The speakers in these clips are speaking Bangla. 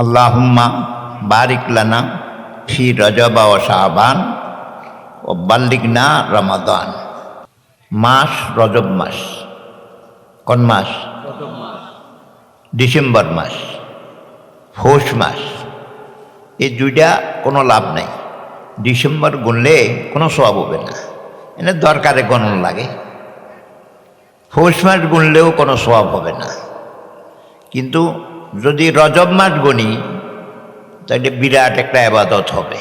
আল্লাহুম্মা বারিক লানা ফি রজব ওয়া শাবান ও বাল্লিগনা রমাদান। মাস রজব মাস। কোন মাস? ডিসেম্বর মাস, পৌষ মাস। এই দুইটা কোনো লাভ নাই। ডিসেম্বর গুনলে কোনো সওয়াব হবে না, এনে দরকারে গণন লাগে। পৌষ মাস গুনলেও কোনো সওয়াব হবে না। কিন্তু যদি রজব মাস গুনি তাহলে বিরাট একটা ইবাদত হবে।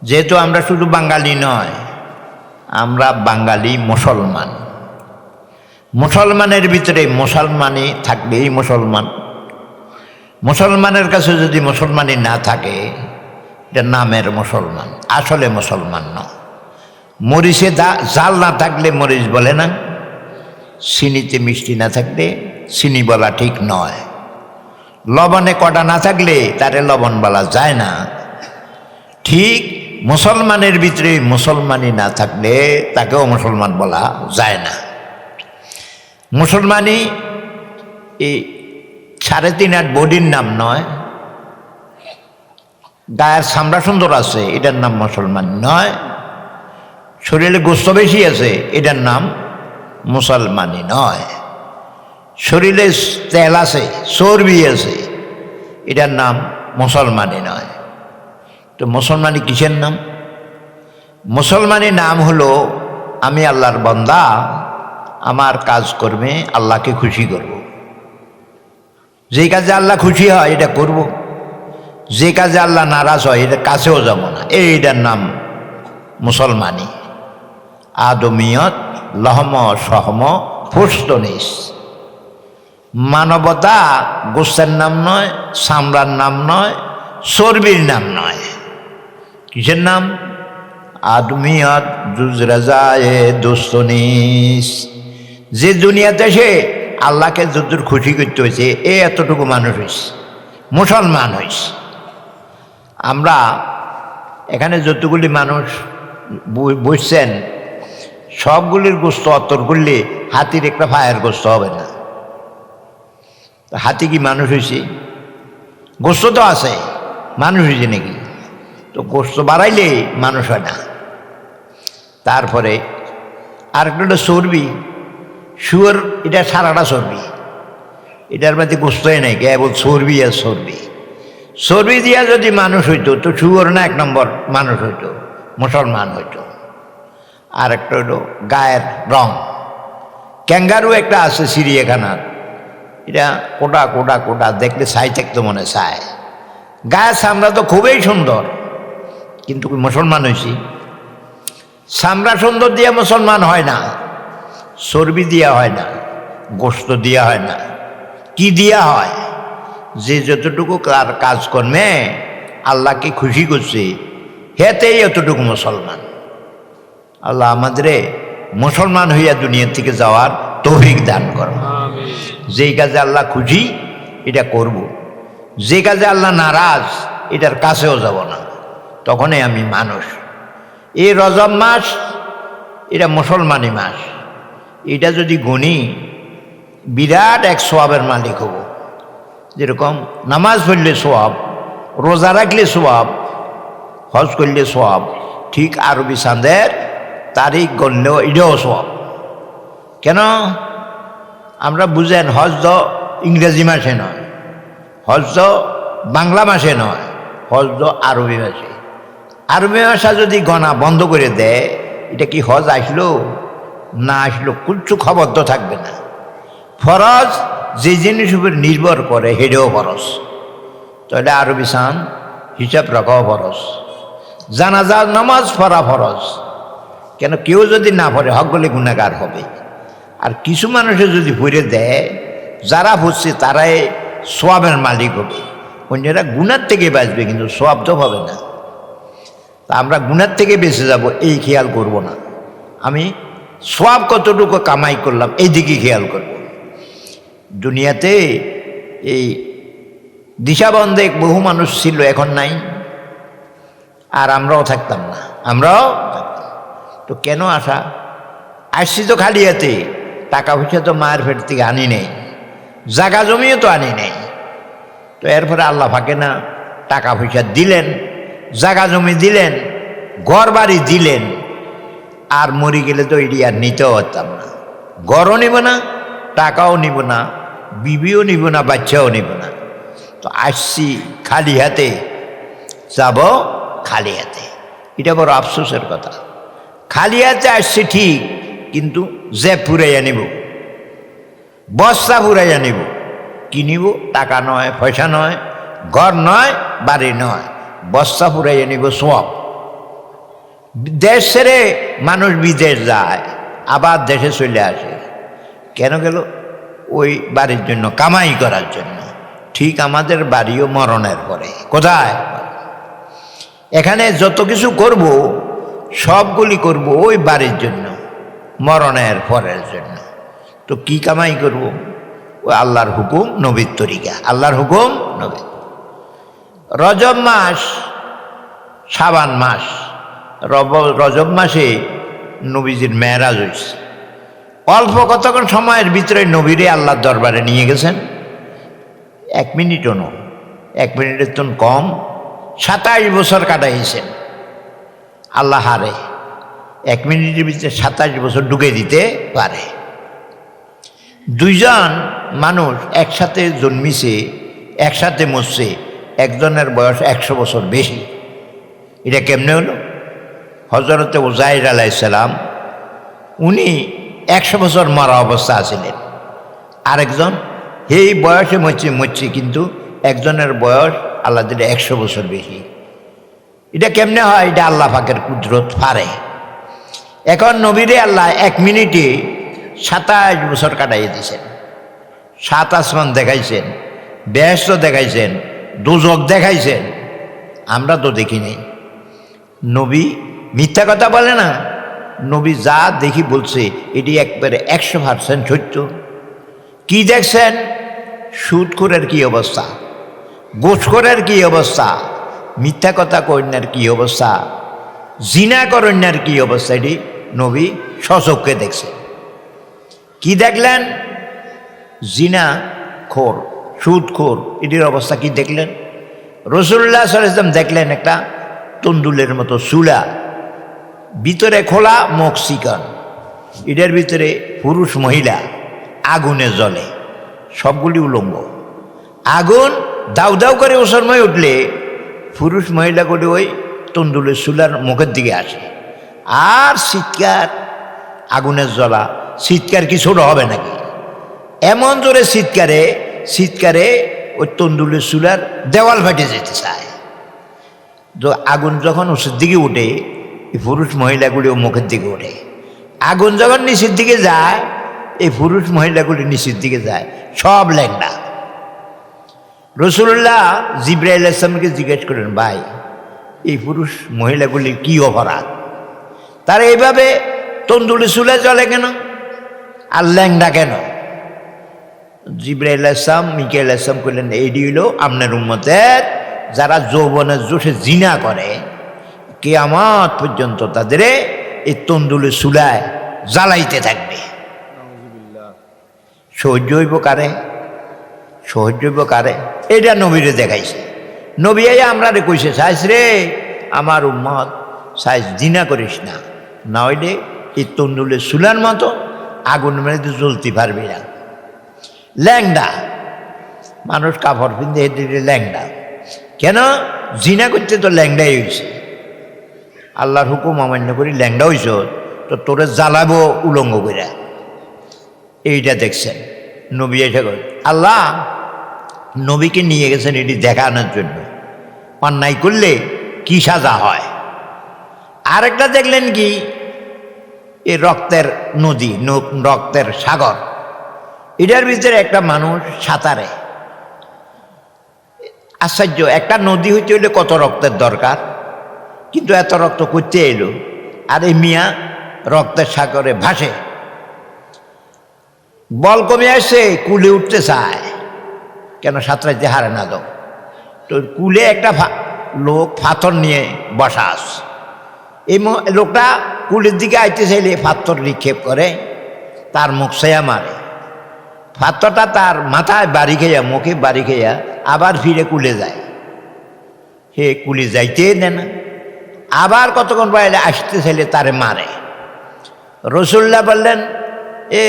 যেহেতু আমরা শুধু বাঙালি নয়, আমরা বাঙালি মুসলমান। মুসলমানের ভিতরে মুসলমানই থাকবেই মুসলমান। মুসলমানের কাছে যদি মুসলমানই না থাকে, এটা নামের মুসলমান, আসলে মুসলমান নয়। মরিচে জাল না থাকলে মরিচ বলে না, চিনিতে মিষ্টি না থাকলে চিনি বলা ঠিক নয়, লবণে কটা না থাকলে তারে লবণ বলা যায় না। ঠিক মুসলমানের ভিতরে মুসলমানই না থাকলে তাকেও মুসলমান বলা যায় না। মুসলমানই এই 3.5 বডির নাম নয়, গায়ের চামড়া সুন্দর আছে এটার নাম মুসলমান নয়, শরীরে গোস্ত বেশি আছে এটার নাম মুসলমানই নয়, শরীরে তেল আছে চর্বি আছে এটার নাম মুসলমানই নয়। তো মুসলমানই কিসের নাম? মুসলমানই নাম হলো আমি আল্লাহর বান্দা, আমার কাজ কর্মে আল্লাহকে খুশি করব। যে কাজে আল্লাহ খুশি হয় এটা করব, যে কাজে আল্লাহ নারাজ হয় এটা কাছেও যাব না। এইটার নাম মুসলমানি। আদমিয়ত লহম সহম ফুস্তনিস। মানবতা গোস্তের নাম নয়, চামড়ার নাম নয়, চর্বির নাম নয়। কিসের নাম? আদমিয়ত জুজরাজায়ে দোস্তনিস। যে দুনিয়াতে সে আল্লাহকে যতদূর খুশি করতে হয়েছে এতটুকু মানুষ হয়েছে, মুসলমান হয়েছে। আমরা এখানে যতগুলি মানুষ বসছেন সবগুলির গোস্ত অত্তর করলে হাতির একটা ফায়ের গোস্ত হবে না। হাতি কি মানুষ হয়েছে? গোস্ত তো আছে, মানুষ হয়েছে নাকি? তো গোস্ত বাড়াইলে মানুষ হয় না। তারপরে আরেকটা হলো চর্বি। শুয়োর এটা সারাটা চর্বি, এটার মধ্যে গোস্তই নাই, কেবল চর্বি আর চর্বি। চর্বি দিয়া যদি মানুষ হইতো তো শুয়োর না 1 নম্বর মানুষ হইতো, মুসলমান হইতো। আর একটা হইল গায়ের রং। ক্যাঙ্গারু একটা আছে চিড়িয়াখানার, এটা কোটা কোটা কোটা, দেখলে ছাই থাকতো মনে চায়। গায়ের চামড়া তো খুবই সুন্দর, কিন্তু মুসলমান হয়েছি? চামড়া সুন্দর দিয়া মুসলমান হয় না, চর্বি দিয়া হয় না, গোস্ত দিয়া হয় না। কি দিয়া হয়? যে যতটুকু কাজ কর্মে আল্লাহকে খুশি করছে হেতেই এতটুকু মুসলমান। আল্লাহ আমাদের মুসলমান হইয়া দুনিয়া থেকে যাওয়ার তৌফিক দান করো। যেই কাজে আল্লাহ খুশি এটা করব, যে কাজে আল্লাহ নারাজ এটার কাছেও যাব না। তখনই আমি মানুষ। এই রজব মাস এটা মুসলমানি মাস। এটা যদি গুনি বিরাট এক সোয়াবের মালিক হব। যেরকম নামাজ পড়লে সোয়াব, রোজা রাখলে সোয়াব, হজ করলে সোয়াব, ঠিক আরবি চাঁদের তারিখ গণলেও এটাও সোয়াব। কেন? আমরা বুঝেন হজ তো ইংরেজি মাসে নয়, হজ তো বাংলা মাসে নয়, হজ তো আরবি মাসে। আরবি ভাষা যদি গণা বন্ধ করে দেয়, এটা কি হজ আসলো না আসলো কিচ্ছু খবর তো থাকবে না। ফরজ যে জিনিস উপর নির্ভর করে হেডেও ফরজ, তাহলে আরবি সান হিসাব রাখাও ফরজ। জানাজা নামাজ পড়া ফরজ। কেন? কেউ যদি না পড়ে হক বলে গুনাহগার হবে। আর কিছু মানুষে যদি পড়ে দেয়, যারা পড়ছে তারাই সোয়াবের মালিক হবে, অন্যরা গুনার থেকে বাঁচবে, কিন্তু সোয়াব তো হবে না। তা আমরা গুনার থেকে বেঁচে যাব এই খেয়াল করব না, আমি সোয়াব কতটুকু কামাই করলাম এই দিকে খেয়াল করব। দুনিয়াতে এই দিশাবন্ধে বহু মানুষ ছিল, এখন নাই। আর আমরাও থাকতাম না, আমরাও থাকতাম। তো কেন আসা? আসছি তো খালি হাতে, টাকা পয়সা তো মায়ের পেট থেকে আনি নেই, জাগা জমিও তো আনি নেই। তো এরপরে আল্লাহ ফাঁকে না টাকা পয়সা দিলেন, জায়গা জমি দিলেন, ঘর বাড়ি দিলেন, আর মরি গেলে তো এটি আর নিতেও পারতাম না। ঘরও নিব না, টাকাও নিব না, বিবিও নিব না, বাচ্চাও নিব না। তো আসছি খালি হাতে, যাব খালি হাতে। এটা বড় আফসোসের কথা। খালি হাতে আসছি ঠিক, কিন্তু যে পুরাইয়া নিব, বস্তা পুরাইয়া নিব। কি নিব? টাকা নয়, পয়সা নয়, ঘর নয়, বাড়ি নয়, বস্তা পুরাইয়া নিব সব। দেশ ছেড়ে মানুষ বিদেশ যায়, আবার দেশে চলে আসে। কেন গেল? ওই বাড়ির জন্য, কামাই করার জন্য। ঠিক আমাদের বাড়িও মরণের পরে। কোথায়? এখানে যত কিছু করব সবগুলি করব ওই বাড়ির জন্য, মরণের পরের জন্য। তো কি কামাই করব? ওই আল্লাহর হুকুম, নবীর তরিকা। আল্লাহর হুকুম, নবী। রজব মাস, শাবান মাস, রজব মাসে নবীজির মেরাজ হয়েছে। অল্প কতক্ষণ সময়ের ভিতরে নবীরে আল্লাহর দরবারে নিয়ে গেছেন। 1 মিনিটও নয়, 1 মিনিটের তো কম। 27 বছর কাটাইছেন। আল্লাহ হারে 1 মিনিটের ভিতরে 27 বছর ঢুকে দিতে পারে। দুইজন মানুষ একসাথে জন্মিছে, একসাথে মরছে, একজনের বয়স 100 বছর বেশি। এটা কেমনে হলো? হজরতে উজাইর আলাইহিস সালাম, উনি 100 বছর মরা অবস্থা আছিলেন। আরেকজন এই বয়সে মরছে, কিন্তু একজনের বয়স আল্লাহ দিলে 100 বছর বেশি। এটা কেমনে হয়? এটা আল্লাহ পাকের কুদরত পারে। এখন নবীরে আল্লাহ 1 মিনিটে 27 বছর কাটাইয়ে দিয়েছেন। 7 আসমান দেখাইছেন, বেহেশত দেখাইছেন, দোজখ দেখাইছেন। আমরা তো দেখিনি। নবী মিথ্যা কথা বলে না। নবী যা দেখি বলছে এটি একবারে 100% সত্য। কি দেখছেন? সুদখোরের কি অবস্থা, ঘুষখোরের কি অবস্থা, মিথ্যা কথা কন্যার কি অবস্থা, জিনা করন্যার কি অবস্থা, এটি নবী স্বচক্ষে দেখছেন। কি দেখলেন? জিনা খোর, সুদখোর, এটির অবস্থা কি দেখলেন? রাসূলুল্লাহ সাল্লাল্লাহু আলাইহি ওয়াসাল্লাম দেখলেন একটা তন্দুলের মতো চুলা, ভিতরে খোলা, মুখ চিকন, এটার ভিতরে পুরুষ মহিলা আগুনে জ্বলে, সবগুলি উলঙ্গ। আগুন দাউ দাউ করে ওসময় উঠলে পুরুষ মহিলাগুলি ওই তন্দুলের চুলার মুখের দিকে আসে, আর চিৎকার, আগুনের জ্বলা, চিৎকার কি ছোট হবে নাকি? এমন জোরে চিৎকারে ওই তন্দুলের চুলার দেওয়াল ফাটে যেতে চায়। তো আগুন যখন ওষুধ দিকে উঠে, এই পুরুষ মহিলাগুলিও মুখের দিকে ওঠে। আগুন যখন নিচের দিকে যায়, এই পুরুষ মহিলাগুলি নিচের দিকে যায়, সব ল্যাংড়া। রাসূলুল্লাহ জিবরাইল আলাইহিস সালামকে জিজ্ঞেস করেন, ভাই এই পুরুষ মহিলাগুলির কি অপরাধ? তারা এইভাবে তন্দুলে চুলে জ্বলে কেন, আর ল্যাংড়া কেন? জিবরাইল আলাইহিস সালাম, মিকাইল আলাইহিস সালাম কইলেন, এইটি হলো আপনার উম্মতের যারা যৌবনের জোশে জিনা করে, কিয়ামত পর্যন্ত তাদের এই তন্দুলে চুলায় জ্বালাইতে থাকবে। সহ্য হইব কারে? সহ্য হইব কারে? এটা নবীরে দেখাইছে। নবী আমরা রে কইছে, সাইজ রে আমার উম্মত, সাইজ জিনা করিস না, না হইলে এই তন্দুলে চুলার মতো আগুন মেরে জ্বলতে পারবি না। ল্যাংডা মানুষ কাপড় পিনতে হেঁটে ল্যাংডা কেন? জিনা করতে তো ল্যাংডাই হয়েছে। আল্লাহর হুকুম অমান্য করি ল্যাংডা হইছ, তো তোরে জ্বালাবো উলঙ্গ করে। এইটা দেখছেন নবী এসে আল্লাহ নবীকে নিয়ে গেছেন এটি দেখানোর জন্য, অন্যায় করলে কি সাজা হয়। আরেকটা দেখলেন কি, এই রক্তের নদী, রক্তের সাগর, এটার ভিতরে একটা মানুষ সাঁতারে। আশ্চর্য, একটা নদী হইতে হইলে কত রক্তের দরকার, কিন্তু এত রক্ত করতে এলো, আর এই মিয়া রক্তের সাগরে ভাসে। বল কমে আসে, কুলে উঠতে চায়, কেন সাঁতরাইতে হারে না দাও। তো কুলে একটা লোক পাথর নিয়ে বসা আছে। এই লোকটা কুলের দিকে আইতে চাইলে পাথর নিক্ষেপ করে, তার মুখ ছায়া মারে। পাথরটা তার মাথায় বাড়ি খেয়া, মুখে বাড়ি খেয়া আবার ফিরে কুলে যায়। সে কুলে যাইতে দেয় না, আবার কতক্ষণ বাইরে আসতে চাইলে তারে মারে। রসুল্লাহ বললেন, এ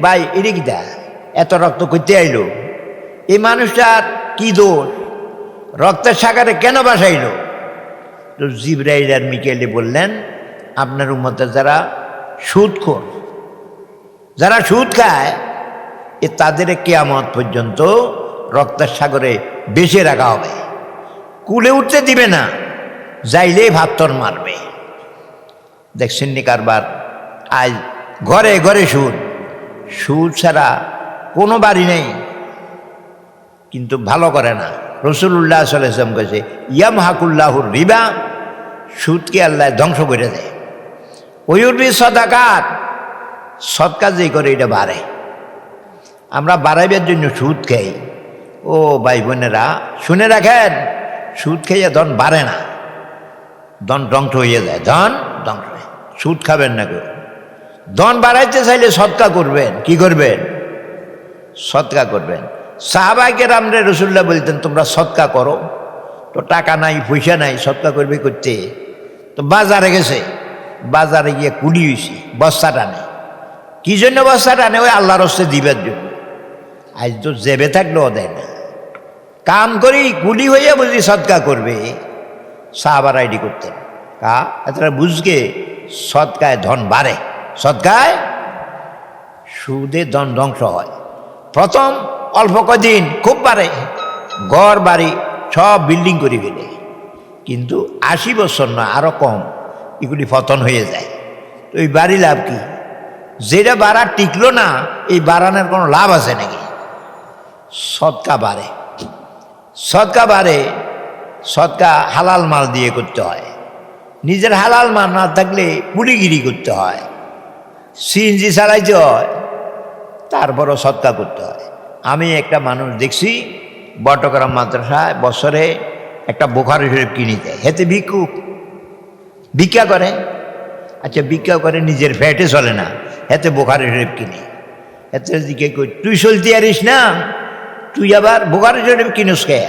ভাই এদিকটা এত রক্ত করতে আইলো, এই মানুষটার কি দোষ, রক্তের সাগরে কেন বাসাইলো? তো জিবরাইল আর মিকাইলে বললেন, আপনার উম্মতে যারা সুদখোর, যারা সুদ খায়, এ তাদের কিয়ামত পর্যন্ত রক্তের সাগরে বেঁচে রাখা হবে, কুলে উঠতে দিবে না, যাইলেই ভাত্তর মারবে। দেখছেন নি কারবার? আজ ঘরে ঘরে সুদ, সুদ ছাড়া কোনো বাড়ি নেই, কিন্তু ভালো করে না। রসুল্লাহ সাল্লাল্লাহু আলাইহি ওয়াসাল্লাম কইছে, ইয়ামহাকুল্লাহুর রিবা, সুদকে আল্লাহ ধ্বংস করে দেয়। ওয়ুরবি সাদাকাত, সদকা যে করে এটা বাড়ে। আমরা বাড়াইবার জন্য সুদ খাই। ও ভাই বোনেরা শুনে রাখেন, সুদ খাইয়া ধন বাড়ে না, ধন ধ্বংস হয়ে যায়, ধন ধ্বংস হয়। সুদ খাবেন না কেউ। ধন বাড়াইতে চাইলে সদকা করবেন। কি করবেন? সদকা করবেন। সাহাবায়ে কেরামরে রাসূলুল্লাহ বলতেন, তোমরা সদকা করো। তো টাকা নাই, পয়সা নাই, সদকা করবে করতে। তো বাজারে গেছে, বাজারে গিয়ে কুলি হয়েছে, বস্তা টানে। কি জন্য বস্তা টানে? ওই আল্লাহর হস্তে দিবার জন্য। আজ তো জেবে থাকলেও দেয় না, কাম করি কুলি হইয়া বুঝি সদকা করবে। সাহাবারা আইডি করতেন, এতটা বুঝকে সদকায় ধন বাড়ে, সদকায় সুদে ধন ধ্বংস হয়। প্রথম অল্প কদিন খুব বাড়ে, ঘর বাড়ি সব বিল্ডিং করে গেলে, কিন্তু 80 বছর না আরো কম এগুলি পতন হয়ে যায়। তো এই বাড়ি লাভ কি? যেটা বাড়া টিকলো না, এই বাড়ানোর কোনো লাভ আছে নাকি? সদকা বাড়ে, সদকা বাড়ে। সদকা হালাল মাল দিয়ে করতে হয়। নিজের হালাল মাল না থাকলে পুলিগিরি করতে হয়, সিএনজি চালাইতে হয়, তারপরও সদকা করতে হয়। আমি একটা মানুষ দেখছি বটগ্রাম মাদ্রাসায় বছরে একটা বুখারী শরীফ কিনে দেয়, হেতে ভিক্ষুক, ভিক্ষা করে। আচ্ছা ভিক্ষা করে, নিজের ফ্যাটে চলে না, হেতে বুখারী শরীফ কিনে। হেতে দিকে তুই চলতে পারিস না, তুই আবার বুখারী শরীফ কিনোস কে?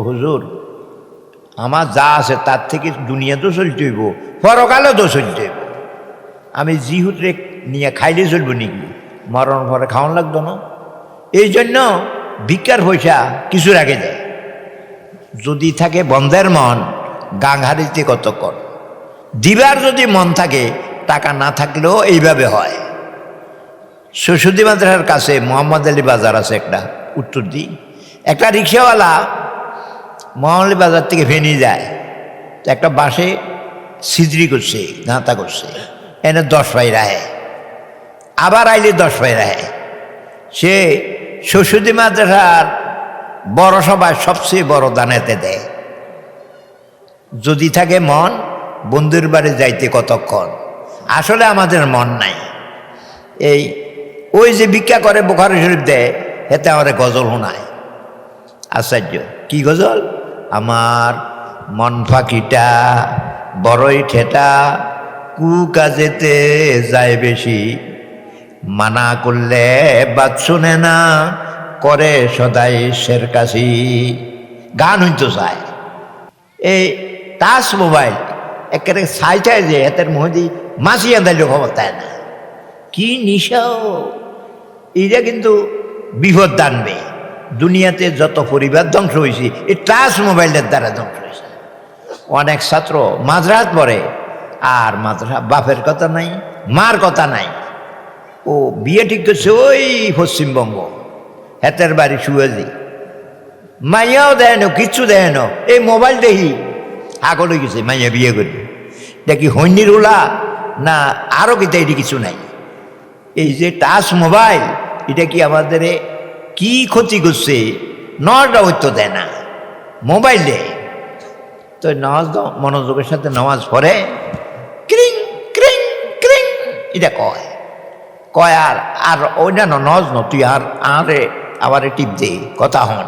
হুজুর আমার যা আছে তার থেকে দুনিয়া তো চলতে হইব, পরকালও তো চলতে হইব। আমি জিহুতরে নিয়ে খাইলে চলবো নাকি? মরণ পরে খাওয়ান লাগতো না। এই জন্য ভিক্ষার পয়সা কিছু রাখে দেয়। যদি থাকে বন্ধের মন, গাংহারিতে কতক্ষণ দিবার যদি মন থাকে, টাকা না থাকলেও এইভাবে হয়। সরস্বতী মাদ্রাসার কাছে মোহাম্মদ আলী বাজার আছে একটা, উত্তর দিক। একটা রিক্সাওয়ালা মোহাম্মদ আলী বাজার থেকে ফেনি যায়, একটা বাসে সিজরি করছে, গাঁথা করছে, এনে 10 পাই রাহে, আবার আইলে 10 পাই রাহে। সে সরস্বতী মাদ্রাসার বড় সভায় সবচেয়ে বড় দানেতে দেয়। যদি থাকে মন, বন্ধুর বাড়ি যাইতে কতক্ষণ। আসলে আমাদের মন নাই। এই ওই যে ভিক্ষা করে বুখারী শরীফ দেয়, এতে আমাদের গজল শোনায়। আশ্চর্য, কি গজল? আমার মন ফাঁকিটা বড়ই ঠেটা, কু কাজেতে যায় বেশি, মানা করলে বাদ শুনে না, করে সদাই শের কাশি। গান হইতো চায়। এই টাচ মোবাইল একেবারে সাইটায় যে এতের মধ্যে মাসিয়া দিলেও খবর তাই না। কি নিশাও! এইটা কিন্তু বিপদ টানবে। দুনিয়াতে যত পরিবার ধ্বংস হয়েছে, এই টাচ মোবাইলের দ্বারা ধ্বংস হয়েছে। অনেক ছাত্র মাঝরাত পড়ে, আর মাদ্রাসা বাপের কথা নাই, মার কথা নাই। ও বিয়ে ঠিক করছে ওই পশ্চিমবঙ্গ, হেতের বাড়ি সুয়েজি, মাইয়াও দেয় না, কিচ্ছু দেয় না, এই মোবাইল দেখি আগল হয়ে গেছে। মাইয়া বিয়ে করি, দেখি হইনির ওলা না আরও কিতা, এটি কিছু নাই। এই যে টাচ মোবাইল, এটা কি আমাদের কি ক্ষতি করছে? নজটা হইতে দেয় না, মোবাইল দেয়। তো নামাজ মনোযোগের সাথে নামাজ পড়ে, ক্রিং ক্রিং ক্রিং এটা কয় কয় আর আর ওইটা নজ ন, তুই আর আরে আবার টিপ দে, কথা হন।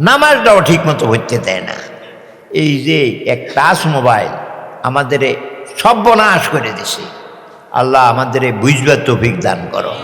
নামাজটাও ঠিক মতো হইতে দেয় না। এই যে এক টাচ মোবাইল আমাদের সর্বনাশ করে দিছে। আল্লাহ আমাদের বুঝবার তৌফিক দান করো।